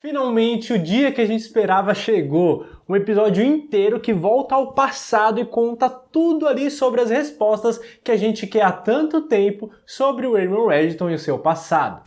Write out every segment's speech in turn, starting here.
Finalmente, o dia que a gente esperava chegou. Um episódio inteiro que volta ao passado e conta tudo ali sobre as respostas que a gente quer há tanto tempo sobre o Raymond Reddington e o seu passado.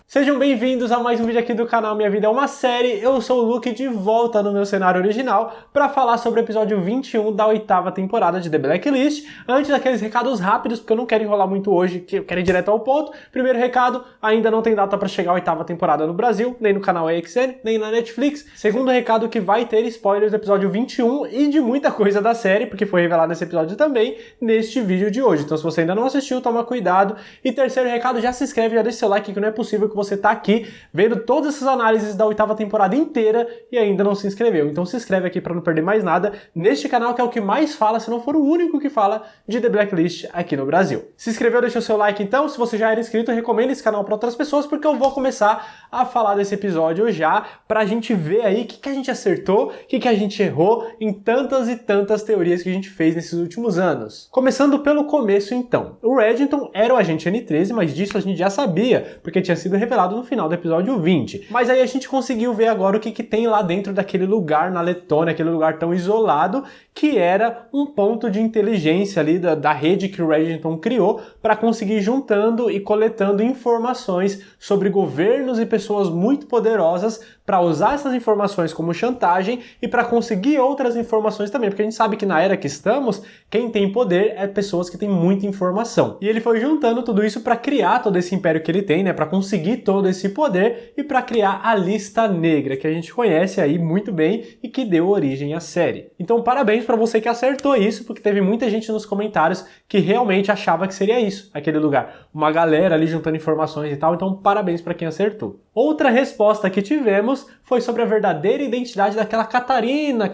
Sejam bem-vindos a mais um vídeo aqui do canal Minha Vida é uma Série. Eu sou o Luke de volta no meu cenário original para falar sobre o episódio 21 da 8ª temporada de The Blacklist. Antes daqueles recados rápidos, porque eu não quero enrolar muito hoje, que eu quero ir direto ao ponto. Primeiro recado, ainda não tem data para chegar a 8ª temporada no Brasil, nem no canal AXN, nem na Netflix. Segundo recado, que vai ter spoilers do episódio 21 e de muita coisa da série, porque foi revelado nesse episódio também, neste vídeo de hoje. Então se você ainda não assistiu, toma cuidado. E terceiro recado, já se inscreve, já deixa seu like, que não é possível que você tá aqui vendo todas essas análises da 8ª temporada inteira e ainda não se inscreveu. Então se inscreve aqui para não perder mais nada neste canal, que é o que mais fala, se não for o único que fala de The Blacklist aqui no Brasil. Se inscreveu, deixa o seu like então. Se você já era inscrito, recomenda esse canal para outras pessoas, porque eu vou começar a falar desse episódio já, pra gente ver aí o que a gente acertou, o que a gente errou em tantas e tantas teorias que a gente fez nesses últimos anos. Começando pelo começo então. O Reddington era o agente N13, mas disso a gente já sabia, porque tinha sido revelado no final do episódio 20. Mas aí a gente conseguiu ver agora o que tem lá dentro daquele lugar na Letônia, aquele lugar tão isolado, que era um ponto de inteligência ali da rede que o Reddington criou para conseguir juntando e coletando informações sobre governos e pessoas muito poderosas para usar essas informações como chantagem e para conseguir outras informações também, porque a gente sabe que na era que estamos, quem tem poder é pessoas que têm muita informação. E ele foi juntando tudo isso para criar todo esse império que ele tem, né, para conseguir todo esse poder e para criar a Lista Negra, que a gente conhece aí muito bem e que deu origem à série. Então parabéns para você que acertou isso, porque teve muita gente nos comentários que realmente achava que seria isso, aquele lugar. Uma galera ali juntando informações e tal, então parabéns para quem acertou. Outra resposta que tivemos foi sobre a verdadeira identidade daquela Catarina,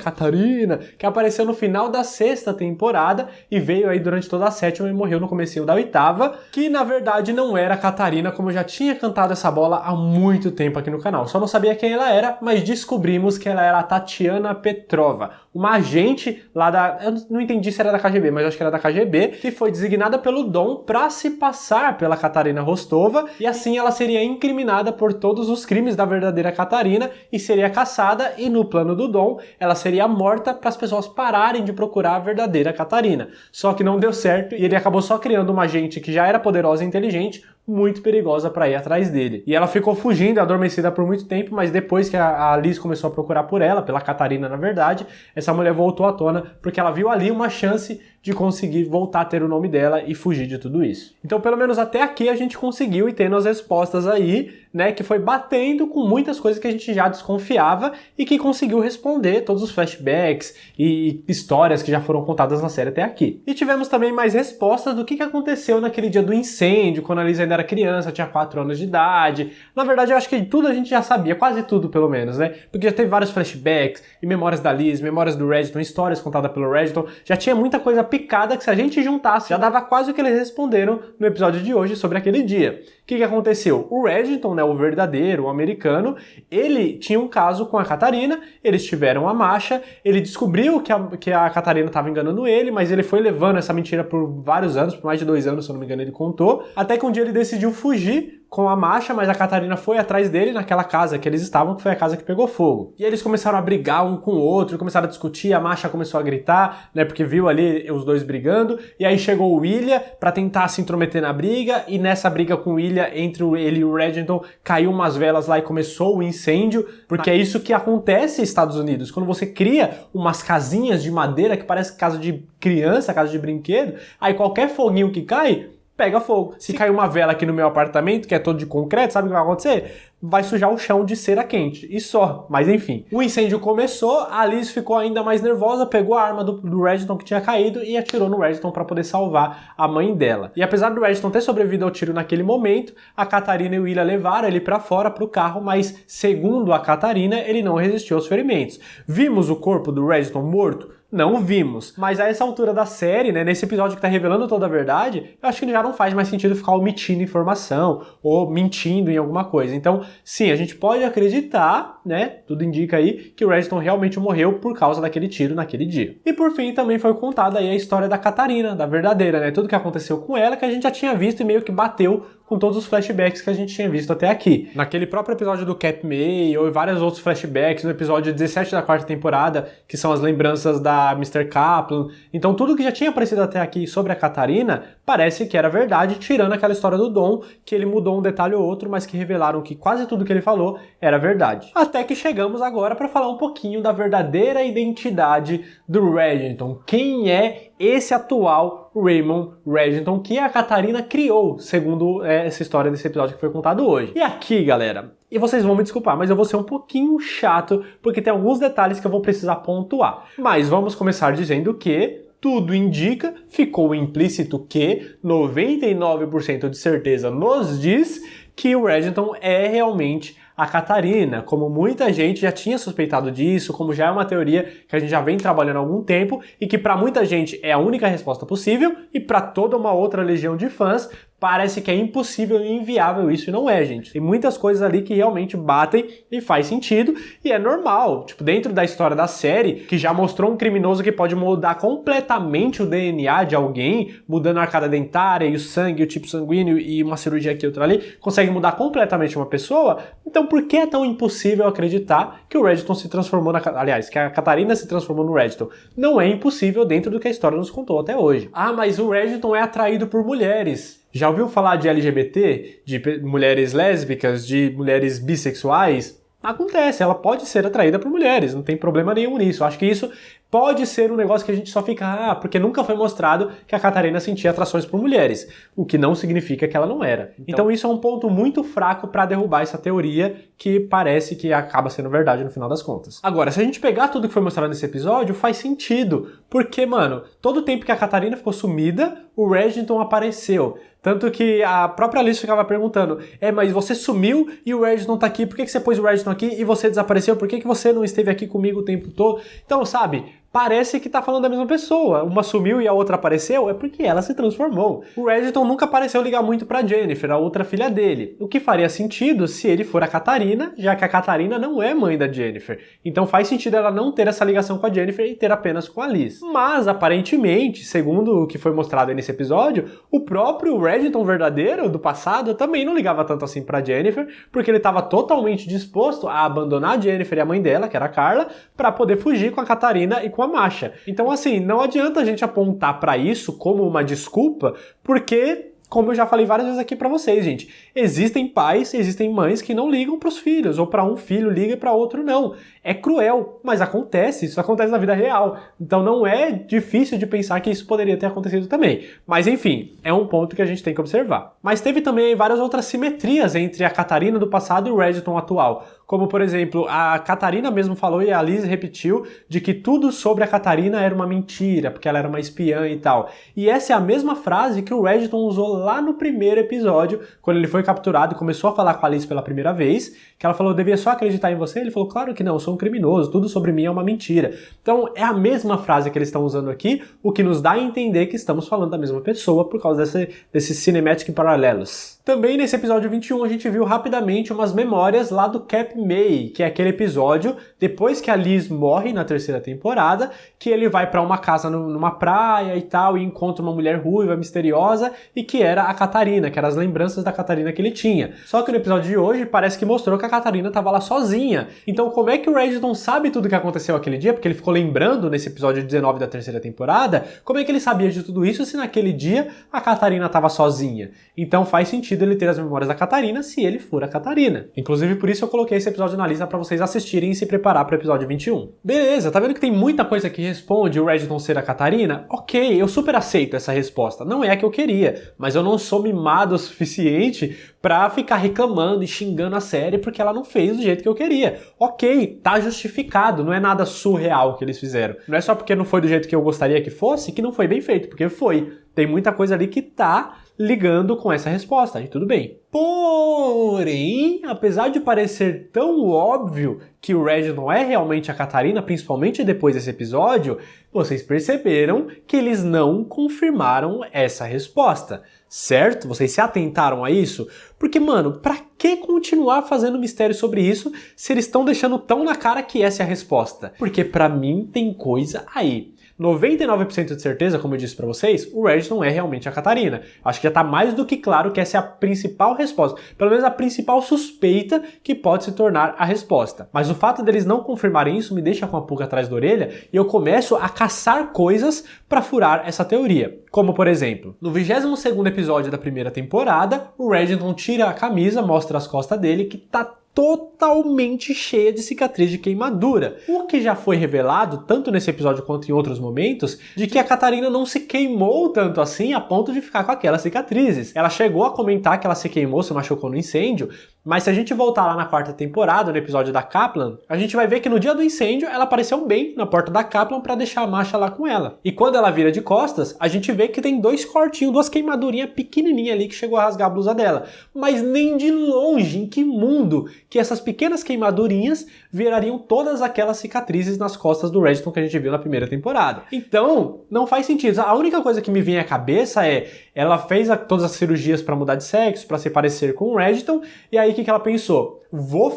que apareceu no final da 6ª temporada e veio aí durante toda a 7ª e morreu no comecinho da 8ª, que na verdade não era a Catarina, como eu já tinha cantado essa bola há muito tempo aqui no canal. Só não sabia quem ela era, mas descobrimos que ela era a Tatiana Petrova, uma agente lá da... Eu não entendi se era da KGB, mas acho que era da KGB, que foi designada pelo Dom para se passar pela Katarina Rostova, e assim ela seria incriminada por todos os crimes da verdadeira Catarina e seria caçada, e no plano do Dom ela seria morta para as pessoas pararem de procurar a verdadeira Catarina. Só que não deu certo e ele acabou só criando uma agente que já era poderosa e inteligente, muito perigosa para ir atrás dele. E ela ficou fugindo, adormecida por muito tempo, mas depois que a Liz começou a procurar por ela, pela Catarina na verdade, essa mulher voltou à tona porque ela viu ali uma chance de conseguir voltar a ter o nome dela e fugir de tudo isso. Então pelo menos até aqui a gente conseguiu e tendo as respostas aí, né, que foi batendo com muitas coisas que a gente já desconfiava e que conseguiu responder todos os flashbacks e histórias que já foram contadas na série até aqui. E tivemos também mais respostas do que aconteceu naquele dia do incêndio, quando a Liz ainda era criança, tinha 4 anos de idade. Na verdade eu acho que tudo a gente já sabia, quase tudo pelo menos, né, porque já teve vários flashbacks e memórias da Liz, memórias do Reddington, histórias contadas pelo Reddington, já tinha muita coisa picada que se a gente juntasse já dava quase o que eles responderam no episódio de hoje sobre aquele dia. O que aconteceu? O Reddington, né, o verdadeiro, o americano, ele tinha um caso com a Catarina, eles tiveram a marcha, ele descobriu que a Catarina estava enganando ele, mas ele foi levando essa mentira por vários anos, por mais de 2 anos, se eu não me engano, ele contou, até que um dia ele decidiu fugir com a Masha, mas a Catarina foi atrás dele naquela casa que eles estavam, que foi a casa que pegou fogo. E eles começaram a brigar um com o outro, começaram a discutir, a Masha começou a gritar, né, porque viu ali os dois brigando, e aí chegou o William pra tentar se intrometer na briga, e nessa briga com o William, entre ele e o Reddington, caiu umas velas lá e começou o incêndio, porque é isso que acontece nos Estados Unidos, quando você cria umas casinhas de madeira que parece casa de criança, casa de brinquedo, aí qualquer foguinho que cai, pega fogo. Se cair uma vela aqui no meu apartamento, que é todo de concreto, sabe o que vai acontecer? Vai sujar o chão de cera quente. E só. Mas enfim. O incêndio começou, a Liz ficou ainda mais nervosa, pegou a arma do Reddington que tinha caído e atirou no Reddington para poder salvar a mãe dela. E apesar do Reddington ter sobrevivido ao tiro naquele momento, a Catarina e o William levaram ele para fora pro carro, mas segundo a Catarina, ele não resistiu aos ferimentos. Vimos o corpo do Reddington morto? Não vimos. Mas a essa altura da série, né, nesse episódio que tá revelando toda a verdade, eu acho que já não faz mais sentido ficar omitindo informação ou mentindo em alguma coisa. Então, sim, a gente pode acreditar né? Tudo indica aí que o Reginald realmente morreu por causa daquele tiro naquele dia. E por fim também foi contada aí a história da Catarina, da verdadeira, né? Tudo que aconteceu com ela que a gente já tinha visto e meio que bateu com todos os flashbacks que a gente tinha visto até aqui. Naquele próprio episódio do Cap May, ou vários outros flashbacks, no episódio 17 da quarta temporada, que são as lembranças da Mr. Kaplan. Então tudo que já tinha aparecido até aqui sobre a Catarina parece que era verdade, tirando aquela história do Dom, que ele mudou um detalhe ou outro, mas que revelaram que quase tudo que ele falou era verdade. Até que chegamos agora para falar um pouquinho da verdadeira identidade do Reginald. Quem é esse atual Raymond Reginald que a Catarina criou, segundo essa história desse episódio que foi contado hoje. E aqui, galera, e vocês vão me desculpar, mas eu vou ser um pouquinho chato, porque tem alguns detalhes que eu vou precisar pontuar. Mas vamos começar dizendo que tudo indica, ficou implícito que 99% de certeza nos diz que o Reginald é realmente a Catarina, como muita gente já tinha suspeitado disso, como já é uma teoria que a gente já vem trabalhando há algum tempo e que para muita gente é a única resposta possível e para toda uma outra legião de fãs parece que é impossível e inviável isso, e não é, gente. Tem muitas coisas ali que realmente batem e faz sentido, e é normal. Tipo, dentro da história da série, que já mostrou um criminoso que pode mudar completamente o DNA de alguém, mudando a arcada dentária e o sangue, o tipo sanguíneo e uma cirurgia aqui e outra ali, consegue mudar completamente uma pessoa. Então por que é tão impossível acreditar que o Reginald se transformou aliás, que a Catarina se transformou no Reginald? Não é impossível dentro do que a história nos contou até hoje. Ah, mas o Reginald é atraído por mulheres. Já ouviu falar de LGBT, de mulheres lésbicas, de mulheres bissexuais? Acontece, ela pode ser atraída por mulheres, não tem problema nenhum nisso. Acho que isso pode ser um negócio que a gente só fica, porque nunca foi mostrado que a Catarina sentia atrações por mulheres, o que não significa que ela não era. Então isso é um ponto muito fraco para derrubar essa teoria que parece que acaba sendo verdade no final das contas. Agora, se a gente pegar tudo que foi mostrado nesse episódio, faz sentido, porque, mano, todo o tempo que a Catarina ficou sumida, o Reginald apareceu. Tanto que a própria Alice ficava perguntando, mas você sumiu e o Reginald tá aqui, por que você pôs o Reginald aqui e você desapareceu? Por que você não esteve aqui comigo o tempo todo? Então, sabe, parece que tá falando da mesma pessoa. Uma sumiu e a outra apareceu, é porque ela se transformou. O Reginald nunca pareceu ligar muito pra Jennifer, a outra filha dele. O que faria sentido se ele for a Catarina, já que a Catarina não é mãe da Jennifer. Então faz sentido ela não ter essa ligação com a Jennifer e ter apenas com a Liz. Mas, aparentemente, segundo o que foi mostrado aí nesse episódio, o próprio Reginald verdadeiro, do passado, também não ligava tanto assim pra Jennifer, porque ele estava totalmente disposto a abandonar a Jennifer e a mãe dela, que era a Carla, para poder fugir com a Catarina e com a Masha. Então, assim, não adianta a gente apontar pra isso como uma desculpa, porque, como eu já falei várias vezes aqui pra vocês, gente, existem pais, existem mães que não ligam pros filhos, ou pra um filho liga e pra outro não. É cruel, mas acontece, isso acontece na vida real. Então não é difícil de pensar que isso poderia ter acontecido também. Mas enfim, é um ponto que a gente tem que observar. Mas teve também várias outras simetrias entre a Catarina do passado e o Reginald atual. Como, por exemplo, a Catarina mesmo falou e a Liz repetiu de que tudo sobre a Catarina era uma mentira, porque ela era uma espiã e tal. E essa é a mesma frase que o Reginald usou lá no primeiro episódio, quando ele foi capturado e começou a falar com a Liz pela primeira vez, que ela falou, devia só acreditar em você? Ele falou, claro que não, eu sou um criminoso, tudo sobre mim é uma mentira. Então é a mesma frase que eles estão usando aqui, o que nos dá a entender que estamos falando da mesma pessoa por causa desses cinematic paralelos. Também nesse episódio 21 a gente viu rapidamente umas memórias lá do Cap May, que é aquele episódio, depois que a Liz morre na terceira temporada, que ele vai pra uma casa numa praia e tal, e encontra uma mulher ruiva, misteriosa, e que era a Catarina, que eram as lembranças da Catarina que ele tinha. Só que no episódio de hoje parece que mostrou que a Catarina tava lá sozinha. Então como é que o Reginald sabe tudo o que aconteceu aquele dia? Porque ele ficou lembrando nesse episódio 19 da terceira temporada, como é que ele sabia de tudo isso se naquele dia a Catarina tava sozinha? Então faz sentido ele ter as memórias da Catarina se ele for a Catarina. Inclusive por isso eu coloquei esse episódio na lista pra vocês assistirem e se preparar pro episódio 21. Beleza, tá vendo que tem muita coisa que responde o Reginald ser a Catarina? Ok, eu super aceito essa resposta. Não é a que eu queria, mas eu não sou mimado o suficiente pra ficar reclamando e xingando a série porque ela não fez do jeito que eu queria. Ok, tá justificado, não é nada surreal que eles fizeram. Não é só porque não foi do jeito que eu gostaria que fosse que não foi bem feito, porque foi. tem muita coisa ali que tá ligando com essa resposta, e tudo bem. Porém, apesar de parecer tão óbvio que o Reginald é realmente a Catarina, principalmente depois desse episódio, vocês perceberam que eles não confirmaram essa resposta, certo? Vocês se atentaram a isso? Porque, mano, pra que continuar fazendo mistério sobre isso se eles estão deixando tão na cara que essa é a resposta? Porque pra mim tem coisa aí. 99% de certeza, como eu disse pra vocês, o Reginald é realmente a Catarina. Acho que já tá mais do que claro que essa é a principal resposta, pelo menos a principal suspeita que pode se tornar a resposta. Mas o fato deles não confirmarem isso me deixa com a pulga atrás da orelha e eu começo a caçar coisas pra furar essa teoria. Como, por exemplo, no 22º episódio da primeira temporada, o Reginald tira a camisa, mostra as costas dele, que tá totalmente cheia de cicatriz de queimadura. O que já foi revelado, tanto nesse episódio quanto em outros momentos, de que a Catarina não se queimou tanto assim a ponto de ficar com aquelas cicatrizes. Ela chegou a comentar que ela se queimou, se machucou no incêndio, mas se a gente voltar lá na 4ª temporada, no episódio da Kaplan, a gente vai ver que no dia do incêndio ela apareceu bem na porta da Kaplan pra deixar a Masha lá com ela. E quando ela vira de costas, a gente vê que tem 2 cortinhos, 2 queimadurinhas pequenininhas ali que chegou a rasgar a blusa dela. Mas nem de longe, em que mundo que essas pequenas queimadurinhas virariam todas aquelas cicatrizes nas costas do Reginald que a gente viu na primeira temporada. Então, não faz sentido. A única coisa que me vem à cabeça é, ela fez todas as cirurgias pra mudar de sexo, pra se parecer com o Reginald, e aí o que ela pensou? Vou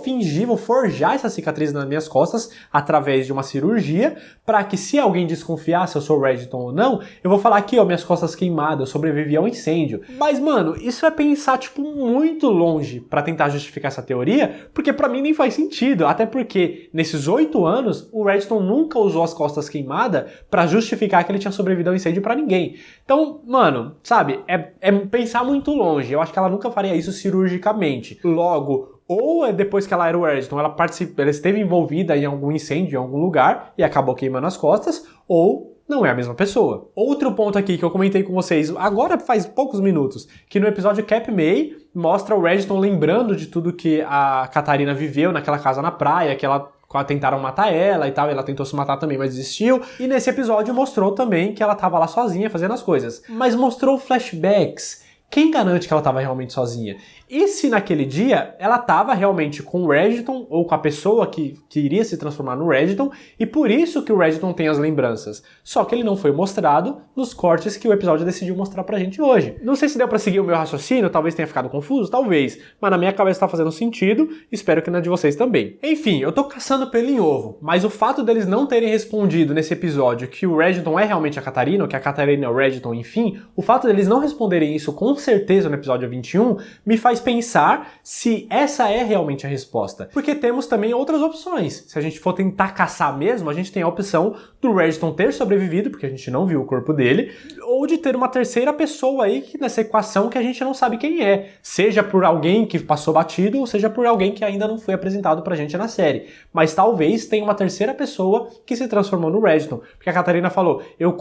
forjar essa cicatriz nas minhas costas através de uma cirurgia, para que se alguém desconfiar se eu sou o Reginald ou não, eu vou falar aqui, ó, minhas costas queimadas, eu sobrevivi ao incêndio. Mas, mano, isso é pensar, tipo, muito longe para tentar justificar essa teoria, porque pra mim nem faz sentido, até porque nesses 8 anos, o Reginald nunca usou as costas queimadas para justificar que ele tinha sobrevivido ao incêndio para ninguém. Então, mano, sabe, é pensar muito longe. Eu acho que ela nunca faria isso cirurgicamente. Logo, ou depois que ela era o Reginald, ela esteve envolvida em algum incêndio em algum lugar e acabou queimando as costas, ou não é a mesma pessoa. Outro ponto aqui que eu comentei com vocês agora faz poucos minutos, que no episódio Cap May mostra o Reginald lembrando de tudo que a Catarina viveu naquela casa na praia, que ela tentaram matar ela e tal, ela tentou se matar também, mas desistiu. E nesse episódio mostrou também que ela tava lá sozinha fazendo as coisas. Mas mostrou flashbacks. Quem garante que ela estava realmente sozinha? E se naquele dia ela estava realmente com o Reginald ou com a pessoa que iria se transformar no Reginald, e por isso que o Reginald tem as lembranças. Só que ele não foi mostrado nos cortes que o episódio decidiu mostrar pra gente hoje. Não sei se deu pra seguir o meu raciocínio, talvez tenha ficado confuso, talvez, mas na minha cabeça tá fazendo sentido, espero que na de vocês também. Enfim, eu tô caçando pelo em ovo, mas o fato deles não terem respondido nesse episódio que o Reginald é realmente a Catarina, ou que a Catarina é o Reginald, enfim, o fato deles não responderem isso com certeza no episódio 21 me faz pensar se essa é realmente a resposta. Porque temos também outras opções. Se a gente for tentar caçar mesmo, a gente tem a opção do Reginald ter sobrevivido, porque a gente não viu o corpo dele, ou de ter uma terceira pessoa aí nessa equação que a gente não sabe quem é. Seja por alguém que passou batido, ou seja por alguém que ainda não foi apresentado pra gente na série. Mas talvez tenha uma terceira pessoa que se transformou no Reginald. Porque a Catarina falou, eu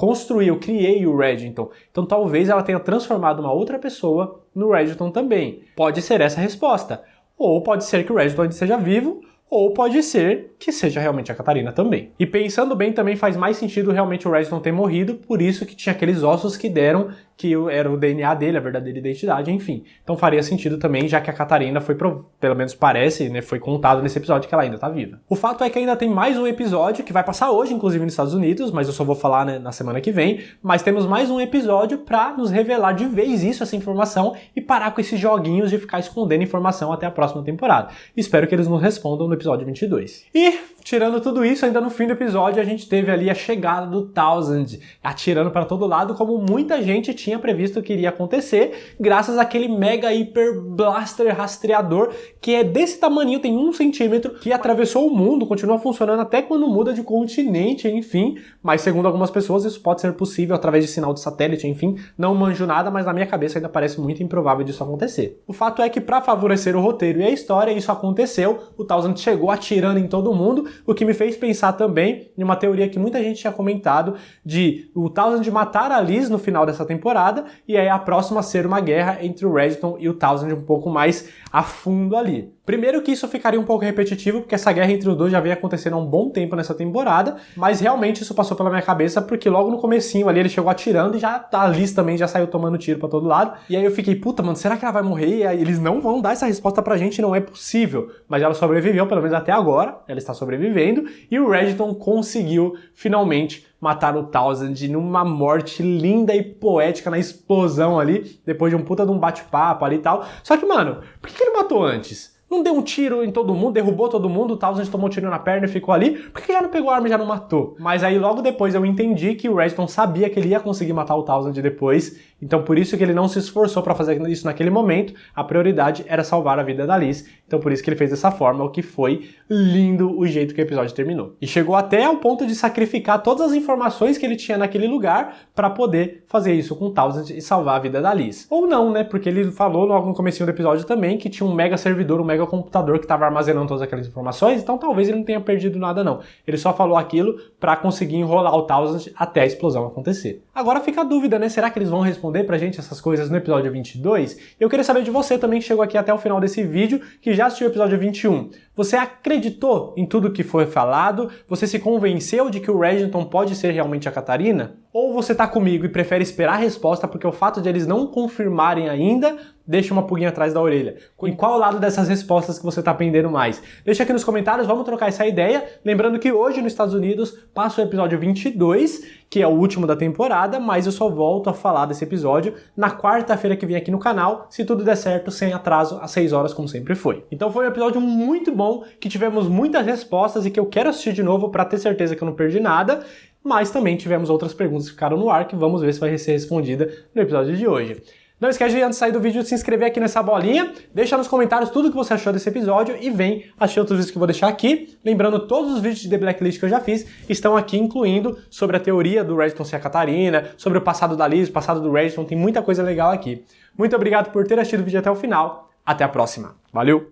criei o Reginald. Então talvez ela tenha transformado uma outra pessoa no Reginald também. Pode ser essa a resposta. Ou pode ser que o Reginald ainda seja vivo, ou pode ser que seja realmente a Catarina também. E pensando bem, também faz mais sentido realmente o Reginald ter morrido, por isso que tinha aqueles ossos que deram que era o DNA dele, a verdadeira identidade, enfim. Então faria sentido também, já que a Catarina foi, pelo menos parece, né, foi contado nesse episódio que ela ainda tá viva. O fato é que ainda tem mais um episódio, que vai passar hoje, inclusive nos Estados Unidos, mas eu só vou falar, né, na semana que vem, mas temos mais um episódio pra nos revelar de vez isso, essa informação, e parar com esses joguinhos de ficar escondendo informação até a próxima temporada. Espero que eles nos respondam no episódio 22. E, tirando tudo isso, ainda no fim do episódio, a gente teve ali a chegada do Thousand, atirando para todo lado, como muita gente tinha previsto que iria acontecer, graças àquele mega hiper blaster rastreador que é desse tamaninho, tem 1 centímetro, que atravessou o mundo, continua funcionando até quando muda de continente, enfim, mas segundo algumas pessoas isso pode ser possível através de sinal de satélite, enfim, não manjo nada, mas na minha cabeça ainda parece muito improvável disso acontecer. O fato é que para favorecer o roteiro e a história, isso aconteceu, o Thousand chegou atirando em todo mundo, o que me fez pensar também em uma teoria que muita gente tinha comentado, de o Thousand matar a Liz no final dessa temporada, e aí a próxima ser uma guerra entre o Reginald e o Thousand um pouco mais a fundo ali. Primeiro que isso ficaria um pouco repetitivo, porque essa guerra entre os dois já vem acontecendo há um bom tempo nessa temporada, mas realmente isso passou pela minha cabeça, porque logo no comecinho ali ele chegou atirando e já a Liz também já saiu tomando tiro pra todo lado. E aí eu fiquei, puta, mano, será que ela vai morrer? E aí eles não vão dar essa resposta pra gente, não é possível. Mas ela sobreviveu, pelo menos até agora, ela está sobrevivendo, e o Reginald conseguiu finalmente matar o Townsend numa morte linda e poética na explosão ali, depois de um puta de um bate-papo ali e tal. Só que, mano, por que ele matou antes? Não deu um tiro em todo mundo, derrubou todo mundo, o Townsend tomou um tiro na perna e ficou ali. Por que já não pegou a arma e já não matou? Mas aí logo depois eu entendi que o Reginald sabia que ele ia conseguir matar o Townsend depois, então por isso que ele não se esforçou pra fazer isso naquele momento. A prioridade era salvar a vida da Liz, então por isso que ele fez dessa forma, o que foi lindo o jeito que o episódio terminou. E chegou até ao ponto de sacrificar todas as informações que ele tinha naquele lugar pra poder fazer isso com o Townsend e salvar a vida da Liz. Ou não, né? Porque ele falou no comecinho do episódio também que tinha um mega servidor, um mega computador que estava armazenando todas aquelas informações, então talvez ele não tenha perdido nada não. Ele só falou aquilo pra conseguir enrolar o Townsend até a explosão acontecer. Agora fica a dúvida, né? Será que eles vão responder pra gente essas coisas no episódio 22? Eu queria saber de você também que chegou aqui até o final desse vídeo, que já assistiu o episódio 21. Você acreditou em tudo que foi falado? Você se convenceu de que o Reginald pode ser realmente a Catarina? Ou você tá comigo e prefere esperar a resposta porque o fato de eles não confirmarem ainda deixa uma pulguinha atrás da orelha? Em qual lado dessas respostas que você tá pendendo mais? Deixa aqui nos comentários, vamos trocar essa ideia. Lembrando que hoje nos Estados Unidos passa o episódio 22, que é o último da temporada, mas eu só volto a falar desse episódio na quarta-feira que vem aqui no canal, se tudo der certo, sem atraso, às 6 horas, como sempre foi. Então foi um episódio muito bom, que tivemos muitas respostas e que eu quero assistir de novo para ter certeza que eu não perdi nada, mas também tivemos outras perguntas que ficaram no ar, que vamos ver se vai ser respondida no episódio de hoje. Não esquece de, antes de sair do vídeo, de se inscrever aqui nessa bolinha, deixa nos comentários tudo o que você achou desse episódio e vem assistir outros vídeos que eu vou deixar aqui. Lembrando, todos os vídeos de The Blacklist que eu já fiz estão aqui, incluindo sobre a teoria do Reginald ser a Catarina, sobre o passado da Liz, o passado do Reginald, tem muita coisa legal aqui. Muito obrigado por ter assistido o vídeo até o final, até a próxima. Valeu!